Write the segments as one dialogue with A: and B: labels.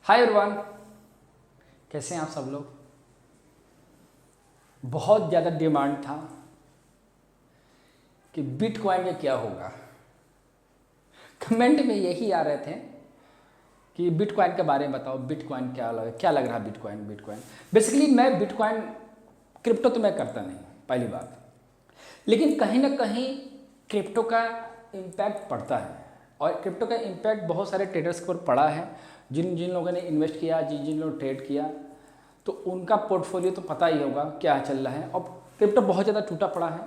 A: Hi everyone, कैसे हैं आप सब लोग। बहुत ज़्यादा डिमांड था कि बिटकॉइन में क्या होगा। कमेंट में यही आ रहे थे कि बिटकॉइन के बारे में बताओ, बिटकॉइन क्या लग रहा है। बिटकॉइन बेसिकली मैं बिटकॉइन क्रिप्टो तो मैं करता नहीं, पहली बात। लेकिन कहीं ना कहीं क्रिप्टो का इम्पैक्ट पड़ता है और क्रिप्टो का इम्पैक्ट बहुत सारे ट्रेडर्स के ऊपर पड़ा है। जिन जिन लोगों ने इन्वेस्ट किया, जिन जिन लोगों ने ट्रेड किया, तो उनका पोर्टफोलियो तो पता ही होगा क्या चल रहा है। और क्रिप्टो बहुत ज़्यादा टूटा पड़ा है।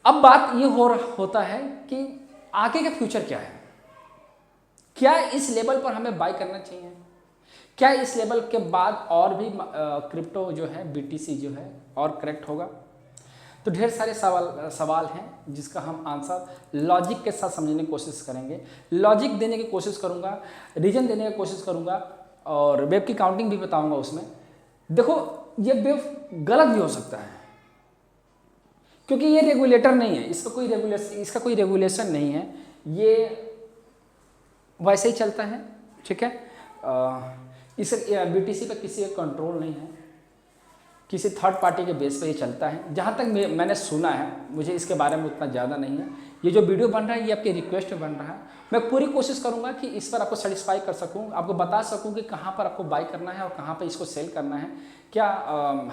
A: अब बात ये होता है कि आगे का फ्यूचर क्या है। क्या इस लेवल पर हमें बाय करना चाहिए? क्या इस लेवल के बाद और भी क्रिप्टो जो है, बीटीसी जो है, और करेक्ट होगा? तो ढेर सारे सवाल हैं जिसका हम आंसर लॉजिक के साथ समझने की कोशिश करेंगे। लॉजिक देने की कोशिश करूंगा, रीजन देने की कोशिश करूंगा और वेव की काउंटिंग भी बताऊंगा उसमें। देखो, ये वेव गलत भी हो सकता है क्योंकि ये रेगुलेटर नहीं है, इसका कोई रेगुलेशन नहीं है। ये वैसे ही चलता है, ठीक है। इस बीटीसी पर किसी का कंट्रोल नहीं है, किसी थर्ड पार्टी के बेस पे ये चलता है। जहाँ तक मैंने सुना है, मुझे इसके बारे में उतना ज़्यादा नहीं है। ये जो वीडियो बन रहा है ये आपके रिक्वेस्ट में बन रहा है। मैं पूरी कोशिश करूँगा कि इस पर आपको सेटिस्फाई कर सकूँ, आपको बता सकूँ कि कहाँ पर आपको बाय करना है और कहाँ पर इसको सेल करना है। क्या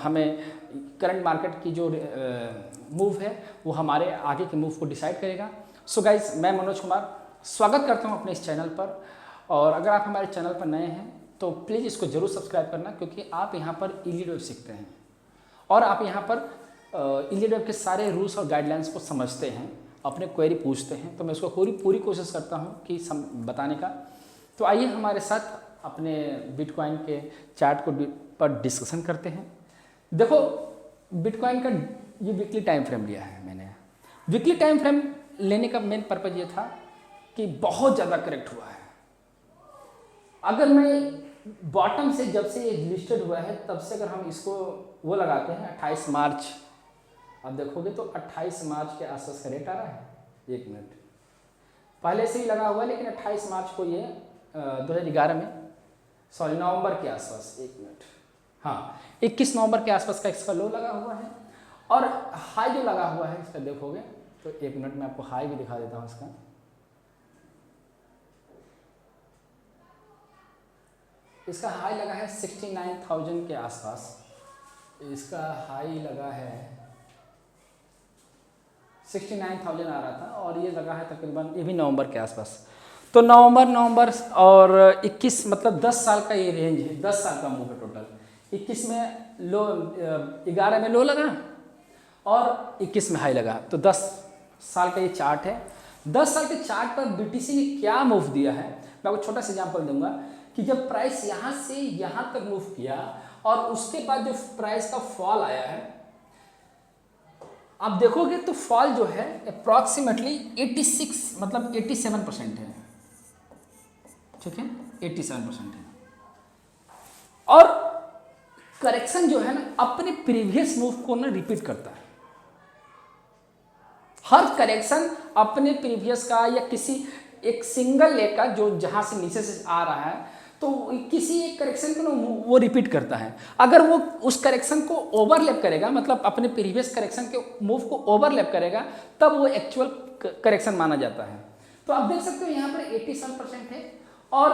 A: हमें करंट मार्केट की जो मूव है वो हमारे आगे के मूव को डिसाइड करेगा। सो गाइज, मैं मनोज कुमार स्वागत करता हूँ अपने इस चैनल पर। और अगर आप हमारे चैनल पर नए हैं तो प्लीज़ इसको ज़रूर सब्सक्राइब करना, क्योंकि आप यहाँ पर इलीड वेव सीखते हैं और आप यहाँ पर इलीड वेव के सारे रूल्स और गाइडलाइंस को समझते हैं, अपने क्वेरी पूछते हैं। तो मैं उसको पूरी कोशिश करता हूँ कि बताने का। तो आइए हमारे साथ अपने बिटकॉइन के चार्ट को पर डिस्कशन करते हैं। देखो, बिटकॉइन का ये वीकली टाइम फ्रेम लिया है मैंने। वीकली टाइम फ्रेम लेने का मेन पर्पज़ ये था कि बहुत ज़्यादा करेक्ट हुआ है। अगर मैं बॉटम से, जब से ये लिस्टेड हुआ है तब से, अगर हम इसको वो लगाते हैं 28 मार्च, अब देखोगे तो 28 मार्च के आसपास का रेट आ रहा है। एक मिनट, पहले से ही लगा हुआ है लेकिन 28 मार्च को ये 2011 में, सॉरी नवंबर के आसपास, एक मिनट, हाँ 21 नवंबर के आसपास का इसका लो लगा हुआ है। और हाई जो लगा हुआ है इसका देखोगे तो, एक मिनट में आपको हाई भी दिखा देता हूँ इसका। इसका हाई लगा है 69,000 के आसपास। इसका हाई लगा है 69,000 आ रहा था और ये लगा है तकरीबन, ये भी नवंबर के आसपास। तो नवंबर और 21, मतलब 10 साल का ये रेंज है, 10 साल का मूव है टोटल। 21 में लो, 11 में लो लगा और 21 में हाई लगा। तो 10 साल का ये चार्ट है। 10 साल के चार्ट पर बीटीसी ने क्या मूव दिया है, मैं आपको छोटा सा एग्जाम्पल दूंगा कि जब प्राइस यहाँ से यहाँ तक मूव किया और उसके बाद जो प्राइस का फॉल आया है, आप देखोगे तो फॉल जो है अप्रॉक्सीमेटली 86, मतलब 87% है, ठीक है, 87% है। और करेक्शन जो है ना, अपने प्रीवियस मूव को ना रिपीट करता है। हर करेक्शन अपने प्रीवियस का या किसी एक सिंगल लेग का, जो जहां से नीचे से आ रहा है, तो किसी एक करेक्शन को ना वो रिपीट करता है। अगर वो उस करेक्शन को ओवरलैप करेगा, मतलब अपने प्रीवियस करेक्शन के मूव को ओवरलैप करेगा, तब वो एक्चुअल करेक्शन माना जाता है। तो आप देख सकते हो यहाँ पर 87% है और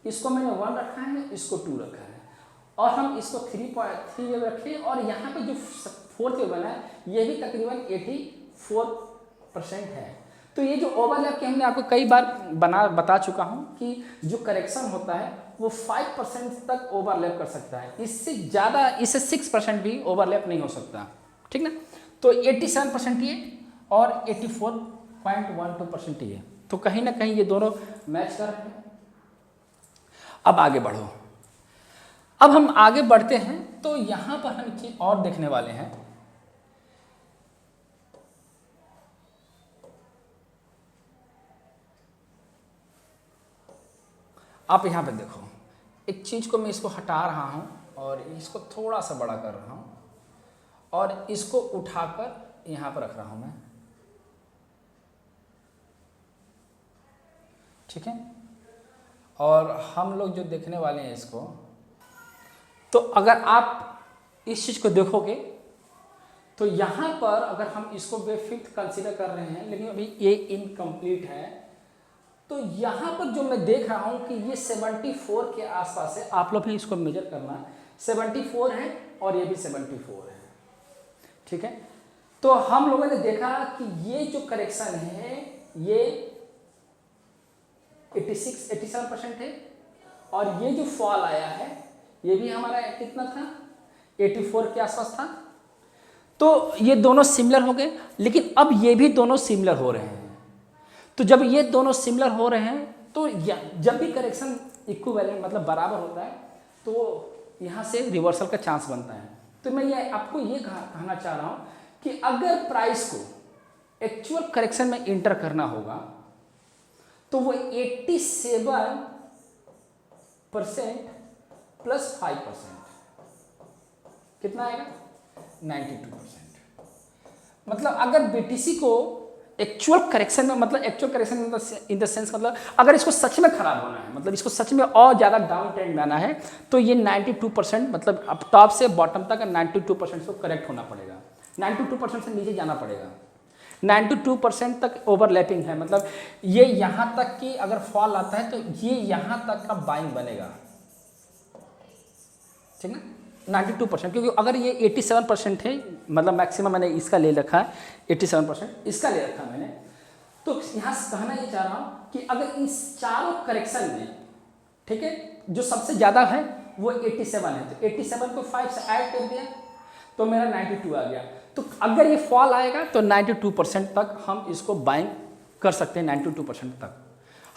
A: इसको मैंने 1 रखा है, इसको 2 रखा है और हम इसको 3.3 वेव रखे। और यहाँ पे जो 4th वेव बना है ये भी तकरीबन 84% है। तो ये जो ओवरलैप के हमने आपको कई बार बता चुका हूँ कि जो करेक्शन होता है वो 5% तक ओवरलैप कर सकता है, इससे ज़्यादा, इससे 6% भी ओवरलैप नहीं हो सकता, ठीक ना। तो 87% ये और 84.12% ये, तो कहीं ना कहीं ये दोनों मैच कर रहे हैं। अब आगे बढ़ो। अब हम आगे बढ़ते हैं तो यहाँ पर हम चीज और देखने वाले हैं। आप यहाँ पे देखो, एक चीज़ को मैं इसको हटा रहा हूँ और इसको थोड़ा सा बड़ा कर रहा हूँ और इसको उठाकर यहाँ पर रख रहा हूँ मैं, ठीक है। और हम लोग जो देखने वाले हैं इसको, तो अगर आप इस चीज़ को देखोगे तो यहाँ पर अगर हम इसको वे फिफ्थ कंसीडर कर रहे हैं, लेकिन अभी ये इनकम्प्लीट है, तो यहाँ पर जो मैं देख रहा हूँ कि ये 74 के आसपास है। आप लोग भी इसको मेजर करना, 74 है और ये भी 74 है, ठीक है। तो हम लोगों ने देखा कि ये जो करेक्शन है ये 87% है, और ये जो फॉल आया है ये भी हमारा कितना था, 84 के आसपास था। तो ये दोनों सिमिलर हो गए, लेकिन अब ये भी दोनों सिमिलर हो रहे हैं। तो जब ये दोनों सिमिलर हो रहे हैं तो जब भी करेक्शन इक्विवेलेंट मतलब बराबर होता है तो यहाँ से रिवर्सल का चांस बनता है। तो मैं ये आपको ये कहना चाह रहा हूँ कि अगर प्राइस को एक्चुअल करेक्शन में इंटर करना होगा तो वो 87% प्लस 5% कितना आएगा, 92%। मतलब अगर बीटीसी को एक्चुअल करेक्शन में, मतलब actual correction in the sense मतलब अगर इसको सच में खराब होना है, मतलब इसको सच में और ज़्यादा डाउन ट्रेंड में आना है, तो ये 92% मतलब अब टॉप से बॉटम तक 92% को करेक्ट होना पड़ेगा, 92% से नीचे जाना पड़ेगा। 92% तक ओवरलैपिंग है, मतलब ये यहाँ तक कि अगर फॉल आता है तो ये यहाँ तक का बाइंग बनेगा, ठीक ना, 92%। क्योंकि अगर ये 87% है, मतलब मैक्सिमम मैंने इसका ले रखा है, 87% इसका ले रखा मैंने, तो यहाँ से कहना ये चाह रहा हूँ कि अगर इन चारों करेक्शन में, ठीक है, जो सबसे ज़्यादा है वो 87 है, तो 87 को 5 से ऐड कर दिया तो मेरा 92 आ गया। तो अगर ये फॉल आएगा तो 92% तक हम इसको बाइंग कर सकते हैं, 92% तक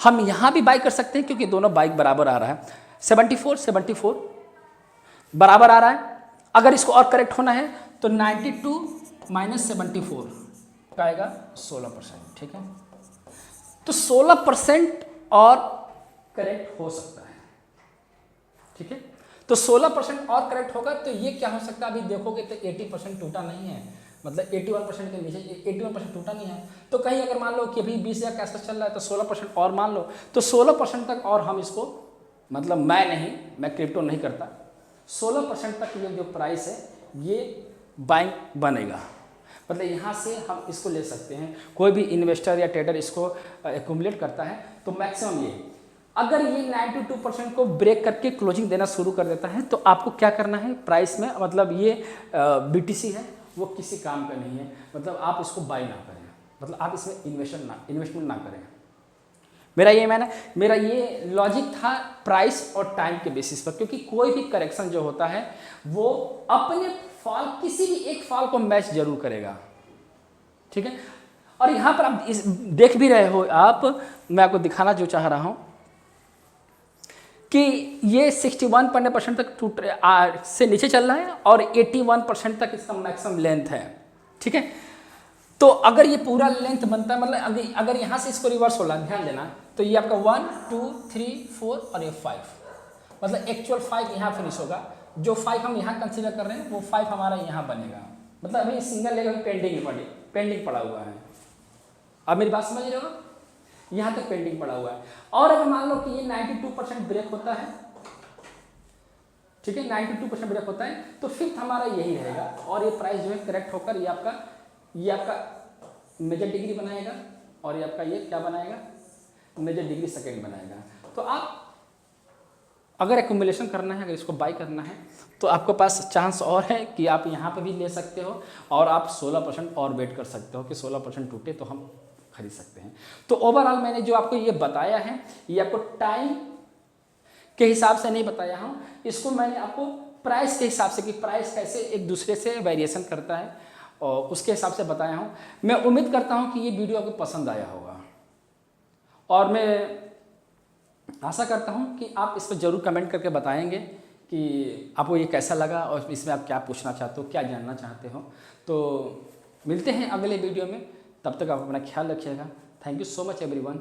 A: हम यहाँ भी बाई कर सकते हैं, क्योंकि दोनों बाइक बराबर आ रहा है, 74 बराबर आ रहा है। अगर इसको और करेक्ट होना है तो 92 माइनस 74 का आएगा 16%, ठीक है। तो 16% और करेक्ट हो सकता है, ठीक है। तो 16% और करेक्ट होगा तो ये क्या हो सकता है, अभी देखोगे तो 80% टूटा नहीं है, मतलब 81% के नीचे 81% टूटा नहीं है। तो कहीं अगर मान लो कि अभी 20,000 का चल रहा है तो 16% और मान लो, तो 16% तक और हम इसको, मतलब मैं क्रिप्टो नहीं करता, 16% तक ये जो प्राइस है ये बाइंग बनेगा। मतलब यहाँ से हम इसको ले सकते हैं, कोई भी इन्वेस्टर या ट्रेडर इसको एक्यूमुलेट करता है तो मैक्सिमम ये, अगर ये 92% को ब्रेक करके क्लोजिंग देना शुरू कर देता है तो आपको क्या करना है प्राइस में, मतलब ये बीटीसी है वो किसी काम का नहीं है, मतलब आप इसको बाई ना करें, मतलब आप इसमें इन्वेस्टमेंट ना करें। मेरा ये लॉजिक था प्राइस और टाइम के बेसिस पर, क्योंकि कोई भी करेक्शन जो होता है वो अपने फॉल, किसी भी एक फॉल को मैच जरूर करेगा, ठीक है। और यहाँ पर आप देख भी रहे हो आप, मैं आपको दिखाना जो चाह रहा हूँ कि ये 61% तक से नीचे चल रहा है और 81% तक इसका मैक्सिमम लेंथ है, ठीक है। तो अगर ये पूरा लेंथ बनता है, मतलब अगर यहाँ से इसको रिवर्स हो रहा है, ध्यान देना, तो ये आपका 1 2 3 4 और ये 5, मतलब एक्चुअल 5 यहाँ फिनिश होगा, जो 5 हम यहाँ कंसीडर कर रहे हैं वो 5 हमारा यहाँ बनेगा, मतलब अभी सिंगल लेग पेंडिंग पड़ा हुआ है। अब मेरी बात समझ रहे हो, यहाँ तक पेंडिंग पड़ा हुआ है। और अगर मान लो कि ये 92% ब्रेक होता है, ठीक है, 92% ब्रेक होता है, तो फिफ्थ हमारा यही रहेगा, और ये प्राइस जो है करेक्ट होकर ये आपका मेजर डिग्री बनाएगा, और ये आपका ये क्या बनाएगा, मेजर डिग्री सेकेंड बनाएगा। तो आप अगर एक्यूमुलेशन करना है, अगर इसको बाई करना है, तो आपके पास चांस और है कि आप यहाँ पे भी ले सकते हो, और आप 16% और वेट कर सकते हो कि 16% टूटे तो हम खरीद सकते हैं। तो ओवरऑल मैंने जो आपको ये बताया है, ये आपको टाइम के हिसाब से नहीं बताया हूँ, इसको मैंने आपको प्राइस के हिसाब से, कि प्राइस कैसे एक दूसरे से वेरिएशन करता है, और उसके हिसाब से बताया हूँ। मैं उम्मीद करता हूँ कि ये वीडियो आपको पसंद आया होगा, और मैं आशा करता हूँ कि आप इस पर ज़रूर कमेंट करके बताएंगे कि आपको ये कैसा लगा, और इसमें आप क्या पूछना चाहते हो, क्या जानना चाहते हो। तो मिलते हैं अगले वीडियो में, तब तक आप अपना ख्याल रखिएगा। Thank you so much everyone.